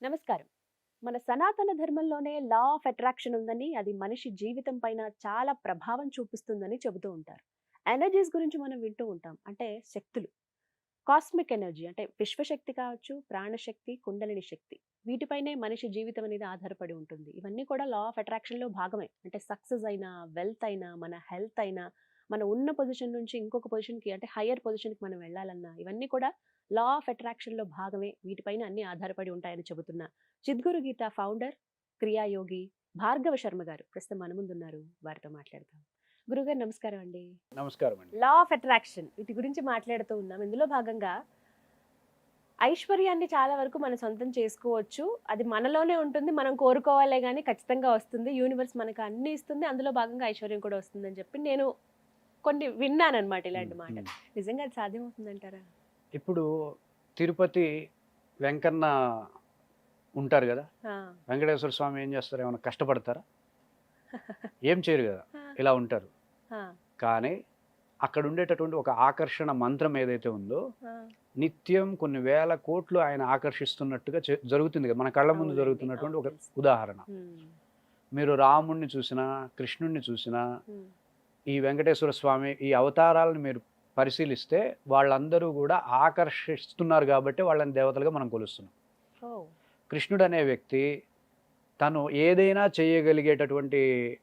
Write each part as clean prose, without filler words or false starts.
నమస్కారం. మన సనాతన ధర్మంలోనే లా ఆఫ్ అట్రాక్షన్ ఉందని, అది మనిషి జీవితం పైన చాలా ప్రభావం చూపిస్తుందని చెబుతూ ఉంటారు. ఎనర్జీస్ గురించి మనం వింటూ ఉంటాం. అంటే శక్తులు. కాస్మిక్ ఎనర్జీ అంటే విశ్వశక్తి కావచ్చు, ప్రాణశక్తి, కుండలిని శక్తి. వీటిపైనే మనిషి జీవితం అనేది ఆధారపడి ఉంటుంది. ఇవన్నీ కూడా లా ఆఫ్ అట్రాక్షన్‌లో భాగమే. అంటే సక్సెస్ అయినా, వెల్త్ అయినా, మన హెల్త్ అయినా, మనం ఉన్న పొజిషన్ నుంచి ఇంకొక పొజిషన్‌కి అంటే హైయర్ పొజిషన్‌కి మనం వెళ్ళాలన్నా, ఇవన్నీ కూడా లా ఆఫ్ అట్రాక్షన్‌లో భాగమే. వీటిపైన అన్నీ ఆధారపడి ఉంటాయని చెబుతున్న చిద్గురు గీత ఫౌండర్, క్రియాయోగి భార్గవ శర్మ గారు ప్రస్తుతం మన ముందున్నారు. వారితో మాట్లాడదాం. గురుగారు నమస్కారం అండి. నమస్కారం అండి. లా ఆఫ్ అట్రాక్షన్ వీటి గురించి మాట్లాడుతూ ఉన్నాం. ఇందులో భాగంగా ఐశ్వర్యాన్ని చాలా వరకు మనం సొంతం చేసుకోవచ్చు. అది మనలోనే ఉంటుంది. మనం కోరుకోవాలే గాని ఖచ్చితంగా వస్తుంది. యూనివర్స్ మనకు అన్నీ ఇస్తుంది. అందులో భాగంగా ఐశ్వర్యం కూడా వస్తుందని చెప్పి నేను కొన్ని విన్నానన్నమాట హ్మ్. ఇలాంటి మాటలు. హ్మ్. నిజంగా అది సాధ్యమవుతుందంటారా? ఇప్పుడు తిరుపతి వెంకన్న ఉంటారు గదా! ఆ! వెంకటేశ్వర స్వామి ఏం చేస్తారు? ఏమన్నా కష్టపడతారా? ఏం చేయరు గదా! ఆ! ఇలా ఉంటారు. ఆ! కానీ అక్కడ ఉండేటటువంటి ఒక ఆకర్షణ మంత్రం ఏదైతే ఉందో, ఆ! నిత్యం కొన్ని వేల కోట్లు ఆయన ఆకర్షిస్తున్నట్టుగా జరుగుతుంది గదా! మన కళ్ళ ముందు అవునండి. జరుగుతున్నటువంటి అవును. ఒక తెలుసు. ఉదాహరణ. హ్మ్. మీరు రాముడిని చూసినా, కృష్ణుడిని చూసినా, హ్మ్. ఈ వెంకటేశ్వర స్వామి ఈ అవతారాలను మీరు పరిశీలిస్తే వాళ్ళందరూ గూడా ఆకర్షిస్తున్నారు గాబట్టే వాళ్ళని దేవతలుగా మనం కొలుస్తున్నాం. ఓహ్! కృష్ణుడనే వ్యక్తి తను ఏదైనా చేయగలిగేటటువంటి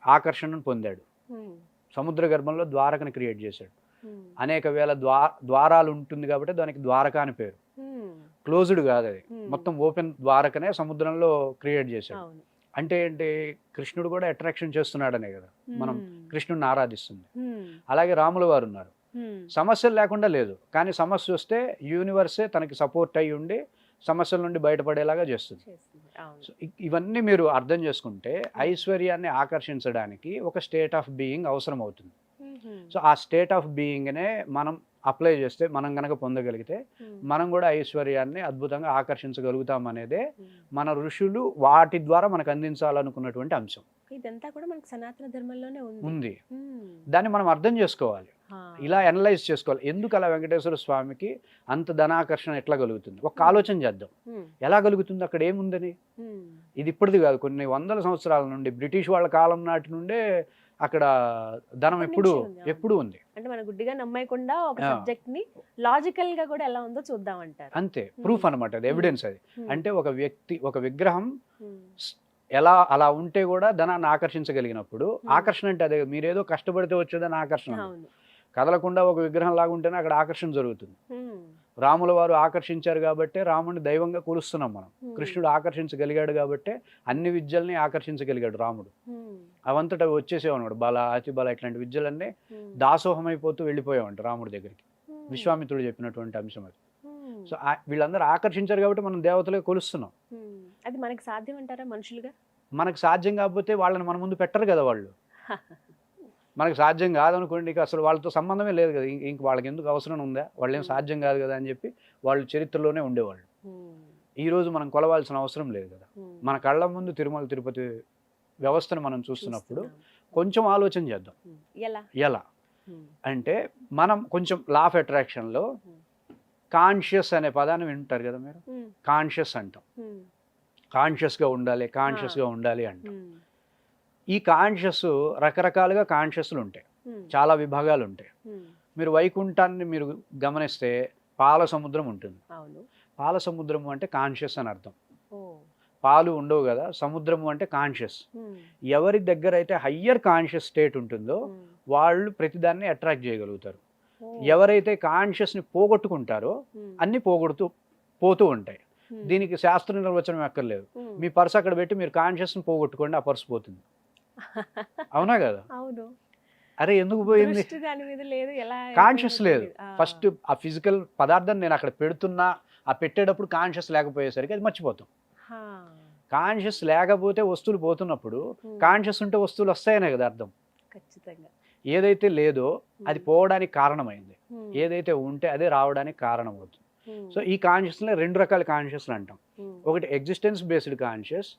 ఆకర్షణను పొందాడు. హ్మ్. సముద్ర గర్భంలో ద్వారకని క్రియేట్ చేశాడు. హ్మ్. అనేక వేల ద్వారాలు ఉంటుంది కాబట్టి దానికి ద్వారక అని పేరు. హ్మ్. క్లోజ్డ్ కాదది. హ్మ్. మొత్తం ఓపెన్ ద్వారకనే సముద్రంలో క్రియేట్ చేశాడు. అవును. అంటే ఏంటి? కృష్ణుడు కూడా అట్రాక్షన్ చేస్తున్నాడనే కదా! మనం హ్మ్. కృష్ణుడిని ఆరాధిస్తుంది. హ్మ్. అలాగే రాముల వారున్నారు. హ్మ్. సమస్యలు లేకుండా లేదు. కానీ సమస్యొస్తే యూనివర్సే తనకి సపోర్ట్ అయ్యుండి సమస్యల నుండి బయటపడేలాగా చేస్తుంది. చేస్తుంది. అవును. సో, ఇవన్నీ మీరు అర్థం చేసుకుంటే హ్మ్. ఐశ్వర్యాన్ని ఆకర్షించడానికి ఒక స్టేట్ ఆఫ్ బీయింగ్ అవసరమవుతుంది. హుహు. సో, ఆ స్టేట్ ఆఫ్ బీయింగ్‌నే మనం అప్లై చేస్తే, మనం గనక పొందగలిగితే, హ్మ్. మనం గూడా ఐశ్వర్యాన్ని అద్భుతంగా ఆకర్షించగలుగుతామనేదే హ్మ్. మన ఋషులు వాటి ద్వారా మనకు అందించాలనుకున్నటువంటి అంశం. ఇదంతా కూడా మనకు సనాతన ధర్మంలోనే ఉంది. ఉంది. హ్మ్. దాన్ని మనం అర్థం చేసుకోవాలి. ఆ! ఇలా అనలైజ్ చేసుకోవాలి. ఎందుకలా వెంకటేశ్వర స్వామికి అంత ధనాకర్షణ ఎట్లా కలుగుతుంది? ఒక్క హ్మ్. ఆలోచన చేద్దాం. హ్మ్. ఎలా కలుగుతుంది? అక్కడ ఏముందని? హ్మ్. ఇది ఇప్పటిది కాదు. కొన్ని వందల సంవత్సరాల నుండి బ్రిటిష్ వాళ్ళ కాలం నాటి నుండే అక్కడ ధనం అప్పటి నుంచి ఉంది. అవును. ఎప్పుడూ ఉంది. అంటే మనం గుడ్డిగా నమ్మేయకుండా ఒక ఆ! సబ్జెక్ట్‌ని లాజికల్‌గా కూడా ఎలా ఉందో చూద్దామంటారు. అంతే. హ్మ్. ప్రూఫ్ అనమాట అది. హ్మ్. ఎవిడెన్స్ అది. హ్మ్. అంటే ఒక వ్యక్తి, ఒక విగ్రహం హ్మ్. స్ అలా ఉంటే గూడా ధనాన్ని ఆకర్షించగలిగినప్పుడు, హ్మ్. ఆకర్షణ అంటే అదే. మీరేదో కష్టపడితే వచ్చేదని ఆకర్షణ ఉండదు. అవును. కదలకుండా ఒక విగ్రహంలాగా ఉంటేనే అక్కడ ఆకర్షణ జరుగుతుంది. హ్మ్. రాముల వారు ఆకర్షించారు గాబట్టే రాముడిని దైవంగా కొలుస్తున్నాం మనం. హ్మ్. కృష్ణుడు ఆకర్షించగలిగాడు గాబట్టే అన్ని విద్యల్ని ఆకర్షించగలిగాడు రాముడు. హ్మ్. అవంతట అవి వచ్చేసేవన్నమాట. బల, అతి బల ఇట్లాంటి విద్యలన్నీ హ్మ్. దాసోహమైపోతూ వెళ్ళిపోయేవంట రాముడి దగ్గరికి. హ్మ్. విశ్వామిత్రుడు చెప్పినటువంటి అంశం అది. హ్మ్. సో, వీళ్ళందరూ ఆకర్షించారు గాబట్టి మనం దేవతలుగా కొలుస్తున్నాం. హ్మ్. అది మనకి సాధ్యమంటారా మనుషులుగా? మనకు సాధ్యం గాకపోతే వాళ్ళని మన ముందు పెట్టరు గదా వాళ్ళు. మనకు సాధ్యం గాదనుకోండి ఇక అసలు వాళ్ళతో సంబంధమే లేదు గదా! ఇంక వాళ్ళకెందుకు అవసరం ఉందా? వాళ్ళేం హ్మ్. సాధ్యం గాదు గదా! అని జెప్పి వాళ్ళు చరిత్రలోనే ఉండేవాళ్ళు. హ్మ్. ఈరోజు మనం కొలవాల్సిన అవసరం లేదు గదా! హ్మ్. మన కళ్ళ ముందు తిరుమల, తిరుపతి వ్యవస్థను మనం చూస్తున్నప్పుడు చూస్తున్నాం. కొంచెం ఆలోచన చేద్దాం. హ్మ్. ఎలా? ఎలా? హ్మ్. అంటే మనం కొంచెం లా ఆఫ్ అట్రాక్షన్‌లో హ్మ్. కాన్షియస్ అనే పదాన్ని వింటారు గదా మీరు. హ్మ్. కాన్షియస్ అంటాం. హ్మ్. కాన్షియస్‌గా ఉండాలి, ఆ! కాన్షియస్‌గా ఉండాలి అంటాం. హ్మ్. ఈ కాన్షియస్ రకరకాలుగా కాన్షియస్‌లుంటాయి. హ్మ్. చాలా విభాగాలుంటాయి. హ్మ్. మీరు వైకుంఠాన్ని మీరు గమనిస్తే పాల సముద్రం ఉంటుంది. అవును. పాల సముద్రము అంటే కాన్షియస్ అని అర్థం. ఓహ్! పాలు ఉండవు గదా! సముద్రము అంటే కాన్షియస్. హ్మ్. ఎవరి దగ్గరైతే హయ్యర్ కాన్షియస్ స్టేట్ ఉంటుందో హ్మ్. వాళ్ళు ప్రతిదాన్ని అట్రాక్ట్ చేయగలుగుతారు. ఓహ్! ఎవరైతే కాన్షియస్‌ని పోగొట్టుకుంటారో హ్మ్. అన్నీ పోతూ ఉంటాయి. హ్మ్. దీనికి శాస్త్ర నిర్వచనం అక్కర్లేదు. హ్మ్. మీ పర్స్ అక్కడ పెట్టి మీరు కాన్షియస్‌ని పోగొట్టుకోండి. ఆ పర్స్ పోతుంది. అవునా గదా! అవును. అరే! ఎందుకు పోయింది? దృష్టి దాని మీద లేదు. ఎలా అయిపోయిందో కాన్షియస్ లేదు. తెలీదు. ఆ! ఫస్ట్ ఆ ఫిజికల్ పదార్థాన్ని నేను అక్కడ పెడుతున్నా, ఆ పెట్టేటప్పుడు కాన్షియస్ లేకపోయేసరికి అది మర్చిపోతాం. హా! కాన్షియస్ లేకపోతే వస్తువులు పోతున్నప్పుడు, హ్మ్. కాన్షియస్ ఉంటే వస్తువులొస్తాయనే గదా అర్థం. ఖచ్చితంగా. ఏదైతే లేదో అది హ్మ్. పోవడానికి కారణమైంది. హ్మ్. ఏదైతే ఉంటే అదే రావడానికి కారణమవుతుంది. హ్మ్. సో, ఈ కాన్షియస్‌ని 2 రకాల కాన్షియస్‌లంటాం. హ్మ్. ఒకటి existence based conscious,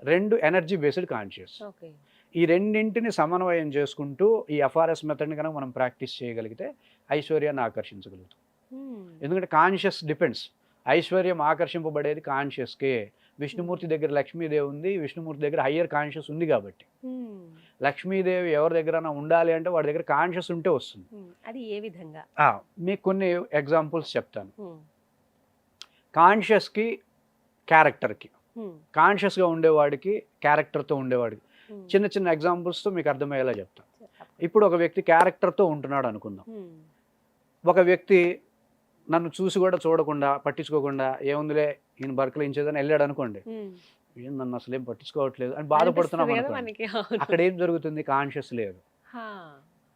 2 energy based conscious. Okay. ఈ రెండింటిని సమన్వయం చేసుకుంటూ ఈ ఎఫ్ఆర్ఎస్ మెథడ్‌ని గనక మనం ప్రాక్టీస్ చేయగలిగితే ఐశ్వర్యాన్ని ఆకర్షించగలుగుతాం. హ్మ్. ఎందుకంటే కాన్షియస్ డిపెండ్స్. ఐశ్వర్యం ఆకర్షింపబడేది కాన్షియస్‌కే. విష్ణుమూర్తి దగ్గర లక్ష్మీదేవి ఉంది, విష్ణుమూర్తి దగ్గర హయ్యర్ కాన్షియస్ ఉంది కాబట్టి. లక్ష్మీదేవి ఎవరి దగ్గర ఉండాలి అంటే వాడి దగ్గర కాన్షియస్ ఉంటే వస్తుంది. అది ఏ విధంగా? మీకు కొన్ని ఎగ్జాంపుల్స్ చెప్తాను. కాన్షియస్కి క్యారెక్టర్కి, కాన్షియస్గా ఉండేవాడికి క్యారెక్టర్తో ఉండేవాడికి చిన్న చిన్న ఎగ్జాంపుల్స్తో మీకు అర్థమయ్యేలా చెప్తాను. ఇప్పుడు ఒక వ్యక్తి క్యారెక్టర్తో ఉంటున్నాడు అనుకుందాం. ఒక వ్యక్తి నన్ను చూసి కూడా చూడకుండా పట్టించుకోకుండా ఏముందిలే ఈయన బర్కలించేదని వెళ్ళాడు అనుకోండి, ఏం నన్ను అసలు ఏం పట్టించుకోవట్లేదు అని బాధపడుతున్నాం అనుకోండి. అక్కడ ఏం జరుగుతుంది? కాన్షియస్ లేదు,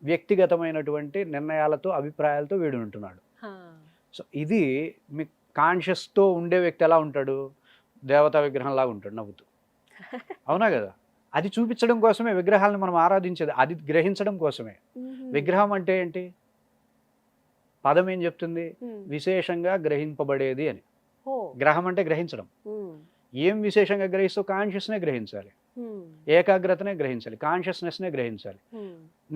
వ్యక్తిగతమైనటువంటి నిర్ణయాలతో అభిప్రాయాలతో వీడు ఉంటున్నాడు. సో ఇది మీ కాన్షియస్తో ఉండే వ్యక్తి ఎలా ఉంటాడు? దేవతా విగ్రహంలాగా ఉంటాడు నవ్వుతూ. అవునా కదా? అది చూపించడం కోసమే విగ్రహాలను మనం ఆరాధించేది, అది గ్రహించడం కోసమే. విగ్రహం అంటే ఏంటి? పదం ఏం చెప్తుంది? విశేషంగా గ్రహింపబడేది అని. గ్రహం అంటే గ్రహించడం. ఏం విశేషంగా గ్రహిస్తూ? కాన్షియస్నే గ్రహించాలి, ఏకాగ్రతనే గ్రహించాలి, కాన్షియస్నెస్నే గ్రహించాలి.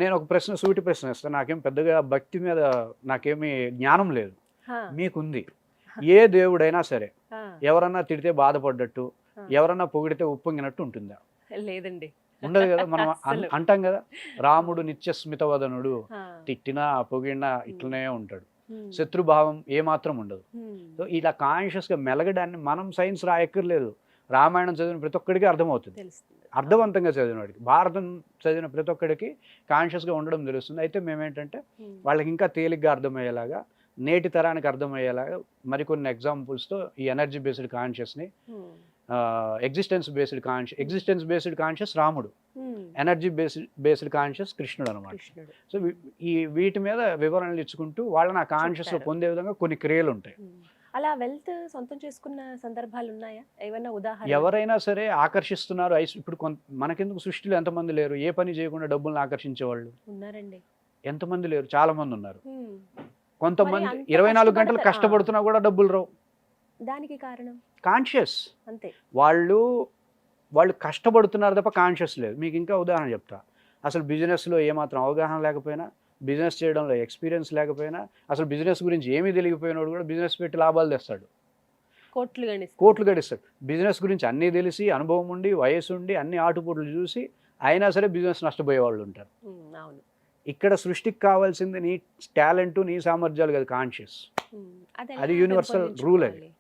నేను ఒక ప్రశ్న, సూటి ప్రశ్న ఇస్తాను. నాకేం పెద్దగా భక్తి మీద నాకేమీ జ్ఞానం లేదు, మీకుంది. ఏ దేవుడైనా సరే ఎవరన్నా తిడితే బాధపడ్డట్టు, ఎవరన్నా పొగిడితే ఉప్పొంగినట్టు ఉంటుందా? లేదండి, ఉండదు కదా. మనం అంటాం కదా, రాముడు నిత్యస్మితవదనుడు, తిట్టినా పొగిడినా ఇట్లనే ఉంటాడు, శత్రుభావం ఏమాత్రం ఉండదు. సో ఇలా కాన్షియస్గా మెలగడాన్ని మనం సైన్స్ రాయక్కర్లేదు. రామాయణం చదివిన ప్రతి ఒక్కడికి అర్థమవుతుంది, అర్థవంతంగా చదివిన వాడికి. భారతం చదివిన ప్రతి ఒక్కడికి కాన్షియస్గా ఉండడం తెలుస్తుంది. అయితే మేమేంటంటే వాళ్ళకి ఇంకా తేలిగ్గా అర్థమయ్యేలాగా, నేటి తరానికి అర్థమయ్యేలాగా మరికొన్ని ఎగ్జాంపుల్స్తో ఈ ఎనర్జీ బేస్డ్ కాన్షియస్ని, ఎగ్జిస్టెన్స్ బేస్డ్ కాన్షియస్ రాముడు, ఎనర్జీ బేస్డ్ కాన్షియస్ కృష్ణుడు అనమాట. సో ఈ వీటి మీద వివరణలు ఇచ్చుకుంటూ వాళ్ళని ఆ కాన్షియస్లో పొందే విధంగా కొన్ని క్రియలు ఉంటాయి. అలా వెల్త్ సొంతం చేసుకున్న సందర్భాలు ఉన్నాయా? ఏమైనా ఉదాహరణ? ఎవరైనా సరే ఆకర్షిస్తున్నారు. ఇప్పుడు మనకెందుకు సృష్టిలో ఎంతమంది లేరు ఏ పని చేయకుండా డబ్బుల్ని ఆకర్షించే వాళ్ళు? ఉన్నారండి, ఎంతమంది లేరు, చాలా మంది ఉన్నారు. కొంతమంది 24 గంటలు కష్టపడుతున్నా కూడా డబ్బులు రావు. దానికి కారణం కాన్షియస్. అంతే, వాళ్ళు కష్టపడుతున్నారు తప్ప కాన్షియస్ లేదు. మీకు ఇంకా ఉదాహరణ చెప్తా. అసలు బిజినెస్లో ఏమాత్రం అవగాహన లేకపోయినా, బిజినెస్ చేయడంలో ఎక్స్పీరియన్స్ లేకపోయినా, అసలు బిజినెస్ గురించి ఏమీ తెలియకపోయినాడు కూడా బిజినెస్ పెట్టి లాభాలు తెస్తాడు, కోట్లు గడిస్తాడు. బిజినెస్ గురించి అన్నీ తెలిసి, అనుభవం ఉండి, వయసు ఉండి, అన్ని ఆటుపోట్లు చూసి అయినా సరే బిజినెస్ నష్టపోయే వాళ్ళు ఉంటారు. ఇక్కడ సృష్టికి కావాల్సింది నీ టాలెంట్, నీ సామర్థ్యాలు కదా, కాన్షియస్. అది యూనివర్సల్ రూల్. అది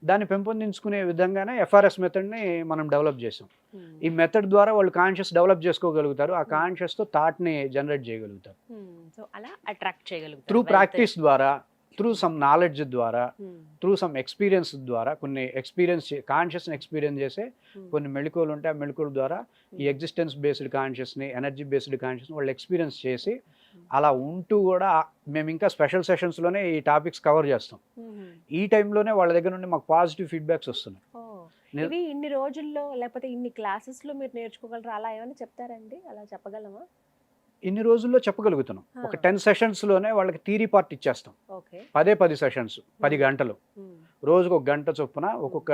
దాన్ని పెంపొందించుకునే విధంగానే ఎఫ్ఆర్ఎస్ మెథడ్ని మనం డెవలప్ చేసాం. ఈ మెథడ్ ద్వారా వాళ్ళు కాన్షియస్ డెవలప్ చేసుకోగలుగుతారు, ఆ కాన్షియస్తో థాట్ని జనరేట్ చేయగలుగుతారు. త్రూ ప్రాక్టీస్ ద్వారా, త్రూ సమ్ నాలెడ్జ్ ద్వారా, త్రూ సమ్ ఎక్స్పీరియన్స్ ద్వారా, కొన్ని కాన్షియస్ని ఎక్స్పీరియన్స్ చేసే కొన్ని మెళకువలు ఉంటాయి. ఆ మెళకువల ద్వారా ఈ ఎగ్జిస్టెన్స్ బేస్డ్ కాన్షియస్ని, ఎనర్జీ బేస్డ్ కాన్షియస్ని వాళ్ళు ఎక్స్పీరియన్స్ చేసి, అలా ఉంటూ కూడా మేము ఇంకా స్పెషల్ సెషన్స్లోనే ఈ టాపిక్స్ కవర్ చేస్తాం. ఈ టైంలోనే వాళ్ళ దగ్గర నుండి మాకు పాజిటివ్ ఫీడ్బ్యాక్స్ వస్తున్నాయి. ఇవి ఇన్ని రోజుల్లో లేకపోతే ఇన్ని క్లాసెస్లో మీరు నేర్చుకోగలరా? అలా ఏమైనా చెప్తారండి? అలా చెప్పగలమా? ఇన్ని రోజుల్లో చెప్పగలుగుతున్నాం. ఒక 10 సెషన్స్లోనే వాళ్ళకి థియరీ పార్ట్ ఇచ్చేస్తాం. 10 సెషన్స్, 10 గంటలు, రోజుకు 1 గంట చొప్పున ఒక్కొక్క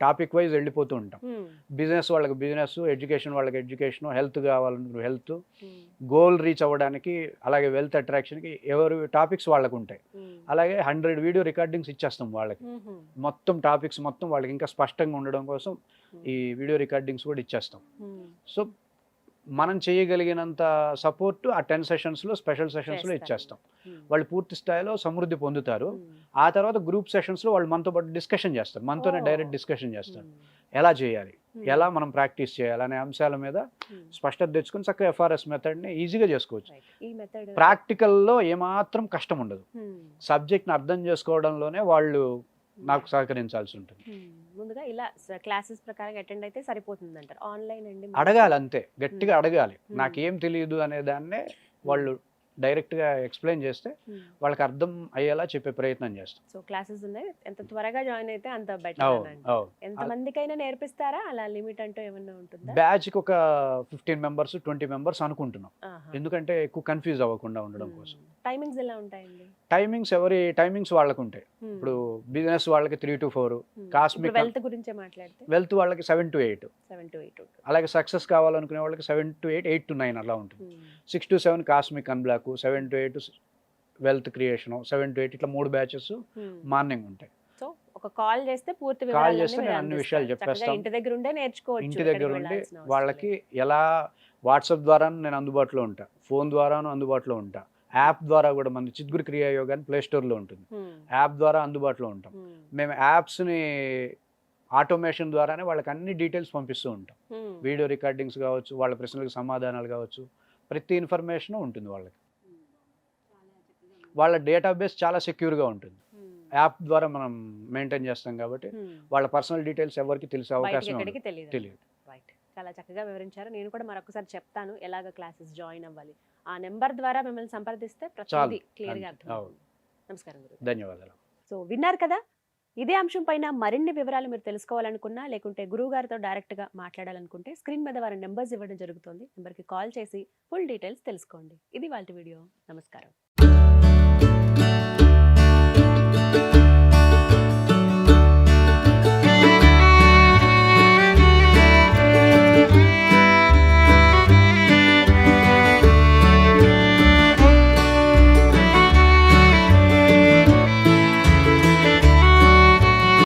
టాపిక్ వైజ్ వెళ్ళిపోతూ ఉంటాం. బిజినెస్ వాళ్ళకి బిజినెస్, ఎడ్యుకేషన్ వాళ్ళకి ఎడ్యుకేషన్, హెల్త్ కావాలనుకున్న హెల్త్, గోల్ రీచ్ అవ్వడానికి, అలాగే వెల్త్ అట్రాక్షన్కి ఎవరి టాపిక్స్ వాళ్ళకు ఉంటాయి. అలాగే 100 వీడియో రికార్డింగ్స్ ఇచ్చేస్తాం వాళ్ళకి. మొత్తం టాపిక్స్ మొత్తం వాళ్ళకి ఇంకా స్పష్టంగా ఉండడం కోసం ఈ వీడియో రికార్డింగ్స్ కూడా ఇచ్చేస్తాం. సో మనం చేయగలిగినంత సపోర్ట్ ఆ 10 సెషన్స్లో, స్పెషల్ సెషన్స్లో ఇచ్చేస్తాం. వాళ్ళు పూర్తి స్థాయిలో సమృద్ధి పొందుతారు. ఆ తర్వాత గ్రూప్ సెషన్స్లో వాళ్ళు మనతో పాటు డిస్కషన్ చేస్తారు, మనతోనే డైరెక్ట్ డిస్కషన్ చేస్తారు. ఎలా చేయాలి, ఎలా మనం ప్రాక్టీస్ చేయాలి అనే అంశాల మీద స్పష్టత తెచ్చుకొని చక్కగా ఎఫ్ఆర్ఎస్ మెథడ్ని ఈజీగా చేసుకోవచ్చు. ప్రాక్టికల్లో ఏమాత్రం కష్టం ఉండదు. సబ్జెక్ట్ని అర్థం చేసుకోవడంలోనే వాళ్ళు నాకు సహకరించాల్సి ఉంటుంది. ముందుగా ఇలా క్లాసెస్ ప్రకారం అటెండ్ అయితే సరిపోతుంది అంటారు. ఆన్లైన్ అండి, అడగాలి, అంతే గట్టిగా అడగాలి. నాకేం తెలియదు అనే దాన్నే వాళ్ళు డైరెక్ట్గా ఎక్స్ప్లెయిన్ చేస్తే వాళ్ళకి అర్థం అయ్యేలా చెప్పే ప్రయత్నం చేస్తాం. సో క్లాసెస్ ఉన్నాయి, ఎంత త్వరగా జాయిన్ అయితే అంత బెటర్. ఎంత మందికైనా నేర్పిస్తారా? అలా లిమిట్ అంటూ ఏమన్నా ఉంటుందా? బ్యాచ్కి ఒక 15 మెంబర్స్, 20 మెంబర్స్ అనుకుంటున్నాం. ఎందుకంటే ఎక్కువ కన్ఫ్యూజ్ అవ్వకుండా ఉండడం కోసం. టైమింగ్స్ ఎలా ఉంటాయండి? ఎవరి టైమింగ్స్ వాళ్ళకు ఉంటాయి. ఇప్పుడు బిజినెస్ వాళ్ళకి 3 to 4, కాస్మిక్ వెల్త్ గురించి మాట్లాడితే వెల్త్ వాళ్ళకి 7 to 8, అలాగే సక్సెస్ కావాలనుకునే వాళ్ళకి 7 to 8, 8 to 9 అలా ఉంటుంది. 6 to 7 cosmic unblock, 7 to 8 wealth creation, 7 to 8 ఇట్లా 3 బ్యాచెస్ మార్నింగ్ ఉంటాయి. సో ఒక ఒక కాల్ చేస్తే పూర్తి కాల్ వివరాలన్నీ చేస్తే మీరు నేను అన్ని విషయాలు అందిస్తారు. చక్కగా చెప్పేస్తాం. ఇంటి దగ్గర ఉండే నేర్చుకోవచ్చు. ఇంటి దగ్గర ఎక్కడికి ఉండి వెళ్ళాల్సిన అవసరం వాళ్ళకి లేదు. ఎలా వాట్సాప్ ద్వారా నేను అందుబాటులో ఉంటా, ఫోన్ ద్వారాను అందుబాటులో ఉంటా, యాప్ ద్వారా కూడా మన చిద్గురు క్రియాయోగా అని ప్లే స్టోర్లో ఉంటుంది, హ్మ్. యాప్ ద్వారా అందుబాటులో ఉంటాం. హ్మ్. మేము యాప్స్ని ఆటోమేషన్ ద్వారానే వాళ్ళకి అన్ని డీటెయిల్స్ పంపిస్తూ ఉంటాం. హ్మ్. వీడియో రికార్డింగ్స్ కావచ్చు, వాళ్ళ ప్రశ్నలకు సమాధానాలు కావచ్చు, ప్రతి ఇన్ఫర్మేషన్ ఉంటుంది వాళ్ళకి. వాళ్ళ డేటాబేస్ చాలా సెక్యూర్గా ఉంటుంది. హ్మ్. యాప్ ద్వారా మనం మెయింటైన్ చేస్తాం కాబట్టి హ్మ్. వాళ్ళ పర్సనల్ డీటెయిల్స్ ఎవరికి తెలిసే బయటికి అవకాశం ఎక్కడికి ఉండదు. తెలియదు. తెలియదు. రైట్. చాలా చక్కగా వివరించారు. నేను కూడా మరొకసారి చెప్తాను ఎలాగ క్లాసెస్ జాయిన్ అవ్వాలి. ఆ నెంబర్ ద్వారా మిమ్మల్ని సంప్రదిస్తే ప్రతిదీ క్లియర్‌గా అంతే. అర్థమవుతుంది. నమస్కారం గురుగారు. ధన్యవాదాలు. సో విన్నారు కదా! ఇదే అంశం పైన మరిన్ని వివరాలు మీరు తెలుసుకోవాలనుకున్నా, లేకుంటే గురువుగారితో డైరెక్ట్‌గా మాట్లాడాలనుకుంటే స్క్రీన్ మీద వారి నంబర్స్ ఇవ్వడం జరుగుతుంది. నంబర్‌కి కాల్ చేసి ఫుల్ డీటెయిల్స్ తెలుసుకోండి. ఇది ఇవాల్టి వీడియో. నమస్కారం.